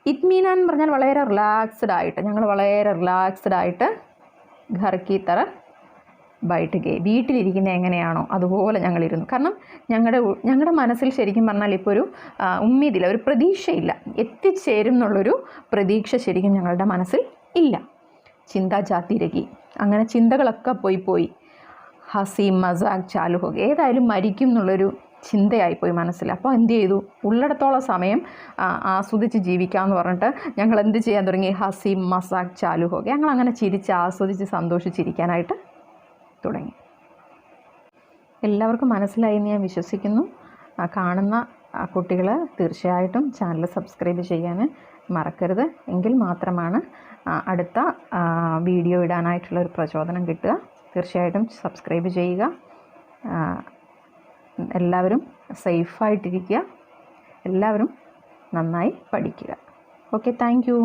ഇത്മീനാൻ എന്ന് പറഞ്ഞാൽ വളരെ റിലാക്സ്ഡ് ആയിട്ട്, ഞങ്ങൾ വളരെ റിലാക്സ്ഡ് ആയിട്ട് ഘർ കി തറഹ് ബൈഠ് ഗയേ, വീട്ടിലിരിക്കുന്ന എങ്ങനെയാണോ അതുപോലെ ഞങ്ങളിരുന്നു. കാരണം ഞങ്ങളുടെ മനസ്സിൽ ശരിക്കും പറഞ്ഞാൽ ഇപ്പോൾ ഒരു ഉമ്മീദില്ല, ഒരു പ്രതീക്ഷയില്ല, എത്തിച്ചേരും എന്നുള്ളൊരു പ്രതീക്ഷ ശരിക്കും ഞങ്ങളുടെ മനസ്സിൽ ഇല്ല. ചിന്താ ജാതി രഹി, അങ്ങനെ ചിന്തകളൊക്കെ പോയി. ഹസി മസാഖ് ചാലു ഹോ, ഏതായാലും മരിക്കും എന്നുള്ളൊരു ചിന്തയായിപ്പോയി മനസ്സിൽ. അപ്പോൾ എന്ത് ചെയ്തു? ഉള്ളിടത്തോളം സമയം ആസ്വദിച്ച് ജീവിക്കാമെന്ന് പറഞ്ഞിട്ട് ഞങ്ങൾ എന്ത് ചെയ്യാൻ തുടങ്ങി? ഹസി മസാഖ് ചാലു ഹോ, ഞങ്ങൾ അങ്ങനെ ചിരിച്ച് ആസ്വദിച്ച് സന്തോഷിച്ചിരിക്കാനായിട്ട് തുടങ്ങി. എല്ലാവർക്കും മനസ്സിലായി എന്ന് ഞാൻ വിശ്വസിക്കുന്നു. കാണുന്ന കുട്ടികൾ തീർച്ചയായിട്ടും ചാനൽ സബ്സ്ക്രൈബ് ചെയ്യാൻ മറക്കരുത്. എങ്കിൽ മാത്രമാണ് അടുത്ത വീഡിയോ ഇടാനായിട്ടുള്ളൊരു പ്രചോദനം കിട്ടുക. തീർച്ചയായിട്ടും സബ്സ്ക്രൈബ് ചെയ്യുക. എല്ലാവരും സേഫായിട്ടിരിക്കുക, എല്ലാവരും നന്നായി പഠിക്കുക. Okay, thank you.